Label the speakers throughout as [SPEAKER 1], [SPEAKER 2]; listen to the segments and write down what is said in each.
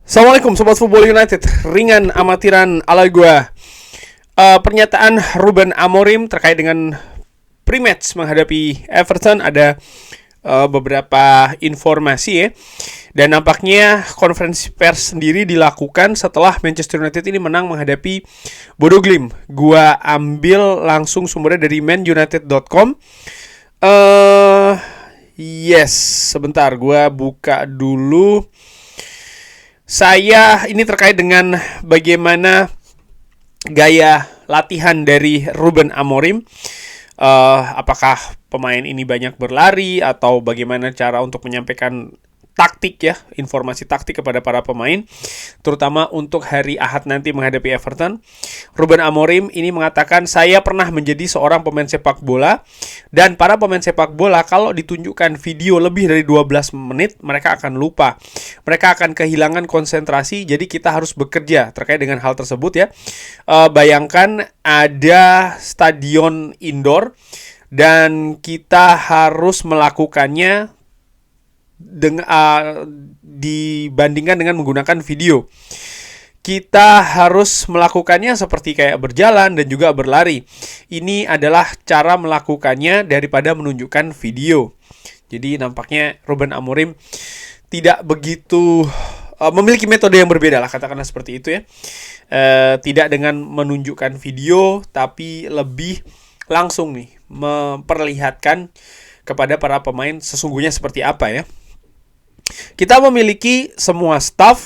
[SPEAKER 1] Assalamualaikum Sobat Football United. Ringan amatiran ala gua. Pernyataan Ruben Amorim terkait dengan pre-match menghadapi Everton. Ada beberapa informasi ya. Dan nampaknya konferensi pers sendiri dilakukan setelah Manchester United ini menang menghadapi Bodo Glimt. Gua ambil langsung sumbernya dari manunited.com. Yes, sebentar gua buka dulu. Ini terkait dengan bagaimana gaya latihan dari Ruben Amorim. Apakah pemain ini banyak berlari atau bagaimana cara untuk menyampaikan taktik ya, informasi taktik kepada para pemain, terutama untuk hari Ahad nanti menghadapi Everton. Ruben Amorim ini mengatakan, saya pernah menjadi seorang pemain sepak bola, dan para pemain sepak bola kalau ditunjukkan video lebih dari 12 menit, mereka akan lupa. Mereka akan kehilangan konsentrasi, jadi kita harus bekerja terkait dengan hal tersebut ya. Bayangkan ada stadion indoor, dan kita harus melakukannya dibandingkan dengan menggunakan video. Kita harus melakukannya seperti kayak berjalan dan juga berlari. Ini adalah cara melakukannya daripada menunjukkan video. Jadi nampaknya Ruben Amorim tidak begitu memiliki metode yang berbeda lah, katakanlah seperti itu ya. Tidak dengan menunjukkan video, tapi lebih langsung nih memperlihatkan kepada para pemain sesungguhnya seperti apa ya. Kita memiliki semua staff,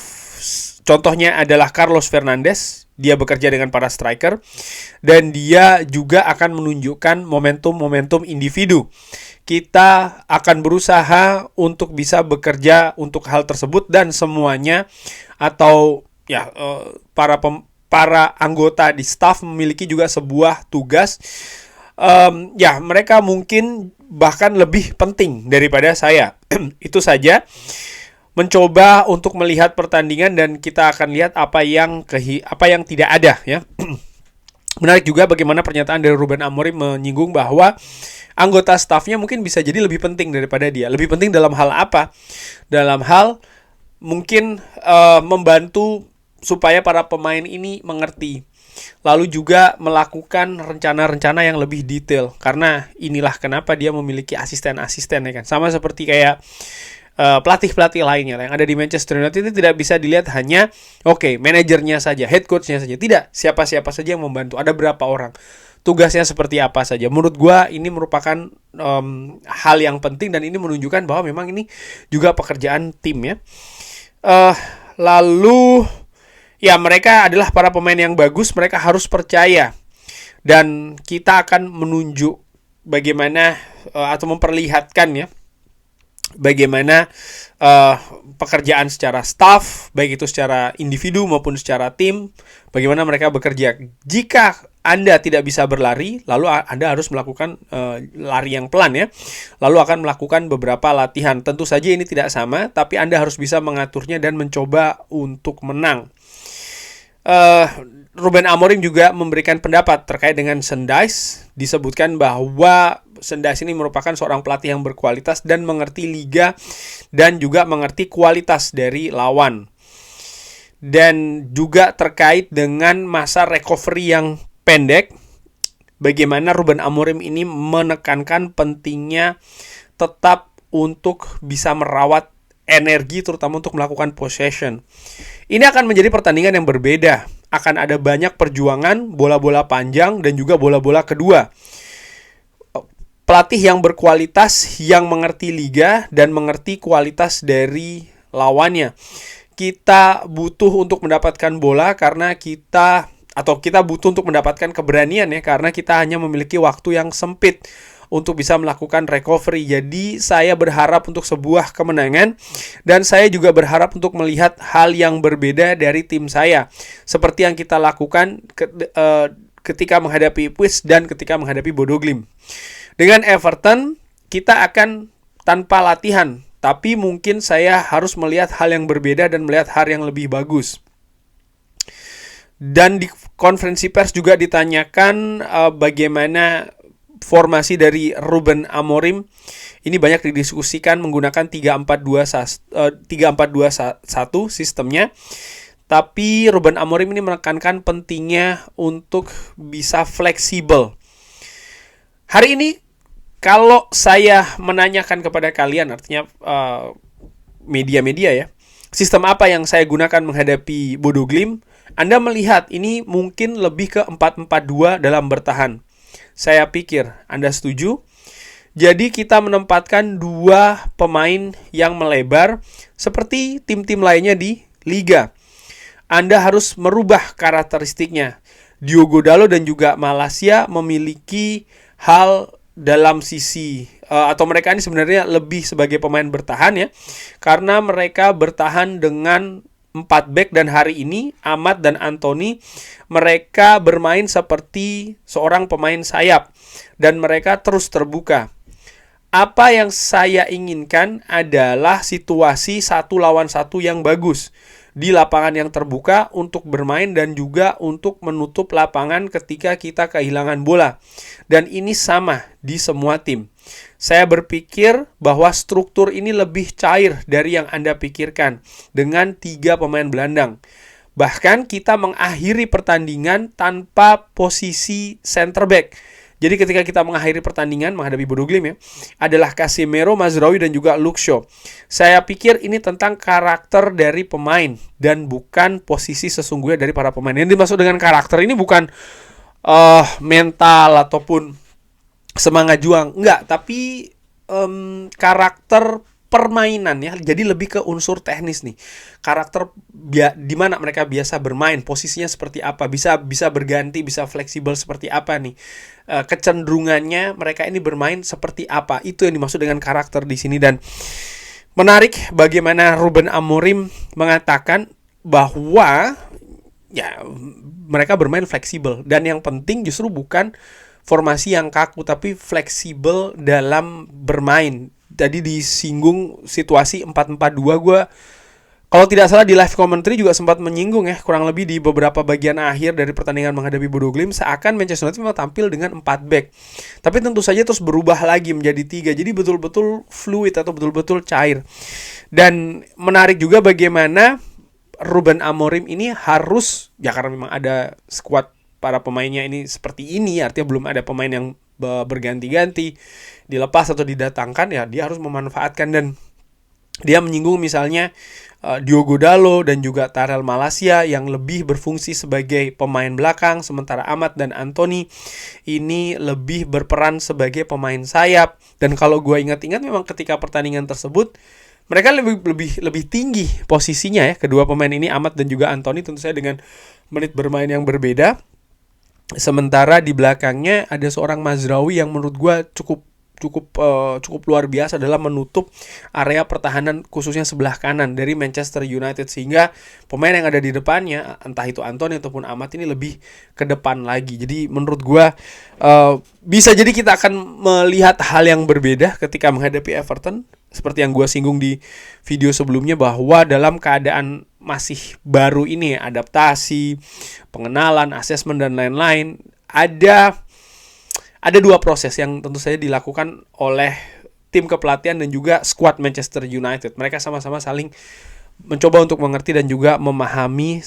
[SPEAKER 1] contohnya adalah Carlos Fernandes, dia bekerja dengan para striker, dan dia juga akan menunjukkan momentum-momentum individu. Kita akan berusaha untuk bisa bekerja untuk hal tersebut, dan semuanya atau ya para anggota di staff memiliki juga sebuah tugas. Mereka mungkin bahkan lebih penting daripada saya. Itu saja, mencoba untuk melihat pertandingan, dan kita akan lihat apa yang tidak ada ya. Menarik juga bagaimana pernyataan dari Ruben Amorim menyinggung bahwa anggota stafnya mungkin bisa jadi lebih penting daripada dia. Lebih penting dalam hal apa? Dalam hal mungkin membantu supaya para pemain ini mengerti, lalu juga melakukan rencana-rencana yang lebih detail. Karena inilah kenapa dia memiliki asisten-asisten ya kan. Sama seperti kayak pelatih-pelatih lainnya yang ada di Manchester United, itu tidak bisa dilihat hanya manajernya saja, head coachnya saja. Tidak, siapa-siapa saja yang membantu. Ada berapa orang, tugasnya seperti apa saja. Menurut gua ini merupakan hal yang penting, dan ini menunjukkan bahwa memang ini juga pekerjaan tim ya. Lalu ya, mereka adalah para pemain yang bagus, mereka harus percaya. Dan kita akan menunjuk bagaimana atau memperlihatkan ya, bagaimana pekerjaan secara staff, baik itu secara individu maupun secara tim, bagaimana mereka bekerja. Jika Anda tidak bisa berlari, lalu Anda harus melakukan lari yang pelan ya. Lalu akan melakukan beberapa latihan. Tentu saja ini tidak sama, tapi Anda harus bisa mengaturnya dan mencoba untuk menang. Ruben Amorim juga memberikan pendapat terkait dengan Sendais. Disebutkan bahwa Sendais ini merupakan seorang pelatih yang berkualitas dan mengerti liga dan juga mengerti kualitas dari lawan. Dan juga terkait dengan masa recovery yang pendek, bagaimana Ruben Amorim ini menekankan pentingnya tetap untuk bisa merawat energi, terutama untuk melakukan possession. Ini akan menjadi pertandingan yang berbeda. Akan ada banyak perjuangan, bola-bola panjang, dan juga bola-bola kedua. Pelatih yang berkualitas, yang mengerti liga dan mengerti kualitas dari lawannya. Kita butuh untuk mendapatkan bola karena kita butuh untuk mendapatkan keberanian ya, karena kita hanya memiliki waktu yang sempit untuk bisa melakukan recovery. Jadi saya berharap untuk sebuah kemenangan, dan saya juga berharap untuk melihat hal yang berbeda dari tim saya, seperti yang kita lakukan ketika menghadapi Ipswich dan ketika menghadapi Bodo Glimt. Dengan Everton kita akan tanpa latihan, tapi mungkin saya harus melihat hal yang berbeda dan melihat hal yang lebih bagus. Dan di konferensi pers juga ditanyakan bagaimana formasi dari Ruben Amorim ini banyak didiskusikan menggunakan 3-4-2-1 sistemnya. Tapi Ruben Amorim ini menekankan pentingnya untuk bisa fleksibel. Hari ini kalau saya menanyakan kepada kalian, artinya media-media ya, sistem apa yang saya gunakan menghadapi Bodo Glimt, Anda melihat ini mungkin lebih ke 4-4-2 dalam bertahan. Saya pikir Anda setuju. Jadi kita menempatkan dua pemain yang melebar seperti tim-tim lainnya di Liga. Anda harus merubah karakteristiknya. Diogo Dalot dan juga Malaysia memiliki hal dalam sisi atau mereka ini sebenarnya lebih sebagai pemain bertahan ya. Karena mereka bertahan dengan 4 back dan hari ini Ahmad dan Anthony mereka bermain seperti seorang pemain sayap dan mereka terus terbuka. Apa yang saya inginkan adalah situasi 1 lawan 1 yang bagus di lapangan yang terbuka untuk bermain dan juga untuk menutup lapangan ketika kita kehilangan bola. Dan ini sama di semua tim. Saya berpikir bahwa struktur ini lebih cair dari yang Anda pikirkan dengan 3 pemain gelandang. Bahkan kita mengakhiri pertandingan tanpa posisi center back. Jadi ketika kita mengakhiri pertandingan menghadapi Bodo Glimt ya, adalah Casemiro, Mazraoui dan juga Luke Shaw. Saya pikir ini tentang karakter dari pemain dan bukan posisi sesungguhnya dari para pemain. Yang dimaksud dengan karakter ini bukan mental ataupun semangat juang, enggak, tapi karakter permainan ya. Jadi lebih ke unsur teknis nih. Karakter di mana mereka biasa bermain, posisinya seperti apa, bisa berganti, bisa fleksibel seperti apa nih. Kecenderungannya mereka ini bermain seperti apa. Itu yang dimaksud dengan karakter di sini. Dan menarik bagaimana Ruben Amorim mengatakan bahwa ya mereka bermain fleksibel dan yang penting justru bukan formasi yang kaku tapi fleksibel dalam bermain. Tadi disinggung situasi 4-4-2, gue kalau tidak salah di live commentary juga sempat menyinggung ya, kurang lebih di beberapa bagian akhir dari pertandingan menghadapi Bodo Glimt seakan Manchester United memang tampil dengan 4 back. Tapi tentu saja terus berubah lagi menjadi 3. Jadi betul-betul fluid atau betul-betul cair. Dan menarik juga bagaimana Ruben Amorim ini harus, ya karena memang ada squad para pemainnya ini seperti ini, artinya belum ada pemain yang berganti-ganti, dilepas atau didatangkan, ya dia harus memanfaatkan. Dan dia menyinggung misalnya Diogo Dalot dan juga Tarel Malaysia yang lebih berfungsi sebagai pemain belakang, sementara Ahmad dan Anthony ini lebih berperan sebagai pemain sayap. Dan kalau gue ingat-ingat memang ketika pertandingan tersebut mereka lebih tinggi posisinya ya, kedua pemain ini Ahmad dan juga Anthony, tentu saja dengan menit bermain yang berbeda. Sementara di belakangnya ada seorang Mazraoui yang menurut gue cukup luar biasa dalam menutup area pertahanan khususnya sebelah kanan dari Manchester United, sehingga pemain yang ada di depannya entah itu Anthony ataupun Ahmad ini lebih ke depan lagi. Jadi menurut gue bisa jadi kita akan melihat hal yang berbeda ketika menghadapi Everton, seperti yang gue singgung di video sebelumnya bahwa dalam keadaan masih baru ini, adaptasi, pengenalan, asesmen dan lain-lain, ada 2 proses yang tentu saja dilakukan oleh tim kepelatihan dan juga skuad Manchester United. Mereka sama-sama saling mencoba untuk mengerti dan juga memahami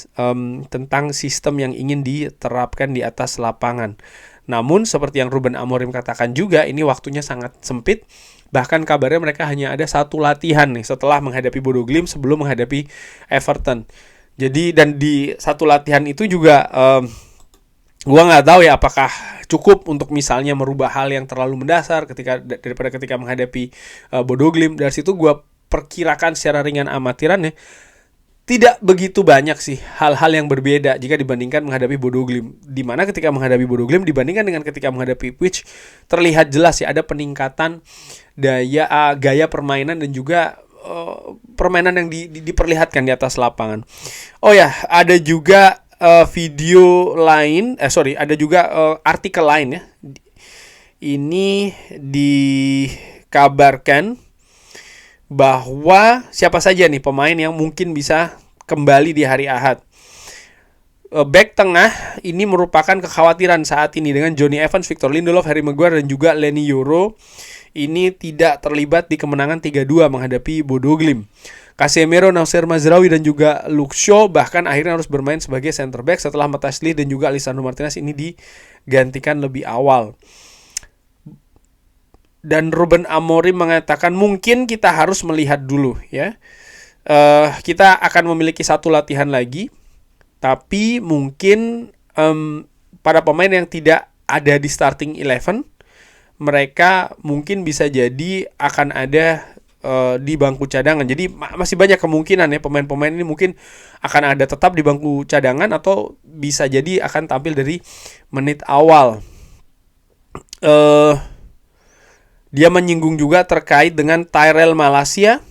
[SPEAKER 1] tentang sistem yang ingin diterapkan di atas lapangan. Namun seperti yang Ruben Amorim katakan juga, ini waktunya sangat sempit. Bahkan kabarnya mereka hanya ada 1 latihan nih setelah menghadapi Bodo Glimt sebelum menghadapi Everton. Jadi dan di 1 latihan itu juga gue nggak tahu ya apakah cukup untuk misalnya merubah hal yang terlalu mendasar daripada ketika menghadapi Bodo Glimt. Dari situ gue perkirakan secara ringan amatiran ya, tidak begitu banyak sih hal-hal yang berbeda jika dibandingkan menghadapi Bodo Glimt. Dimana ketika menghadapi Bodo Glimt dibandingkan dengan ketika menghadapi Ipswich, terlihat jelas ya ada peningkatan gaya permainan dan juga permainan yang diperlihatkan di atas lapangan. Oh ya, ada juga ada juga artikel lain ya. Ini dikabarkan bahwa siapa saja nih pemain yang mungkin bisa kembali di hari Ahad. back tengah ini merupakan kekhawatiran saat ini dengan Johnny Evans, Victor Lindelof, Harry Maguire dan juga Leny Yoro ini tidak terlibat di kemenangan 3-2 menghadapi Bodo Glimt. Casemiro, Nacer Mazraoui dan juga Luke Shaw bahkan akhirnya harus bermain sebagai center back setelah Matthias Ligt dan juga Lisandro Martinez ini digantikan lebih awal. Dan Ruben Amorim mengatakan mungkin kita harus melihat dulu ya. Kita akan memiliki satu latihan lagi, tapi mungkin pada pemain yang tidak ada di starting 11 mereka mungkin bisa jadi akan ada di bangku cadangan. Jadi masih banyak kemungkinan ya pemain-pemain ini mungkin akan ada tetap di bangku cadangan atau bisa jadi akan tampil dari menit awal. Dia menyinggung juga terkait dengan Tyrell Malacia.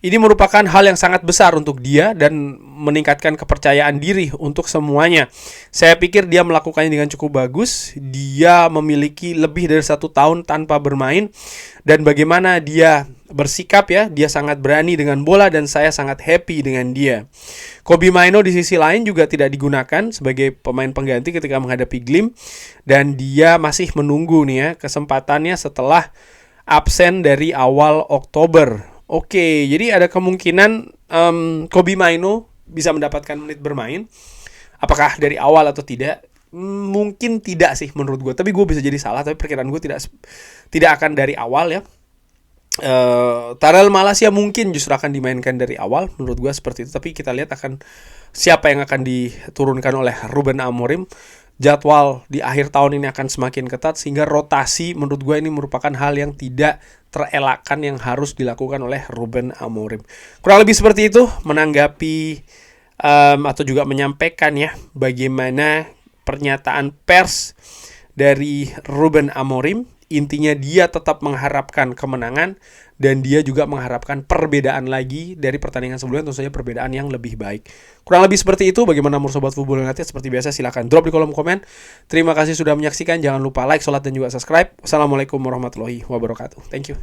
[SPEAKER 1] Ini merupakan hal yang sangat besar untuk dia dan meningkatkan kepercayaan diri untuk semuanya. Saya pikir dia melakukannya dengan cukup bagus. Dia memiliki lebih dari 1 tahun tanpa bermain. Dan bagaimana dia bersikap ya. Dia sangat berani dengan bola dan saya sangat happy dengan dia. Kobbie Mainoo di sisi lain juga tidak digunakan sebagai pemain pengganti ketika menghadapi Glimt. Dan dia masih menunggu nih ya kesempatannya setelah absen dari awal Oktober. Oke, jadi ada kemungkinan Kobbie Mainoo bisa mendapatkan menit bermain. Apakah dari awal atau tidak? Mungkin tidak sih menurut gue. Tapi gue bisa jadi salah. Tapi perkiraan gue tidak akan dari awal ya. Tyrell Malacia mungkin justru akan dimainkan dari awal. Menurut gue seperti itu. Tapi kita lihat akan siapa yang akan diturunkan oleh Ruben Amorim. Jadwal di akhir tahun ini akan semakin ketat sehingga rotasi menurut gue ini merupakan hal yang tidak terelakkan yang harus dilakukan oleh Ruben Amorim. Kurang lebih seperti itu menanggapi atau juga menyampaikan ya bagaimana pernyataan pers dari Ruben Amorim. Intinya dia tetap mengharapkan kemenangan dan dia juga mengharapkan perbedaan lagi dari pertandingan sebelumnya, tentu saja perbedaan yang lebih baik. Kurang lebih seperti itu. Bagaimana menurut Sobat Football United? Seperti biasa silahkan drop di kolom komen. Terima kasih sudah menyaksikan. Jangan lupa like, share, dan juga subscribe. Wassalamualaikum warahmatullahi wabarakatuh. Thank you.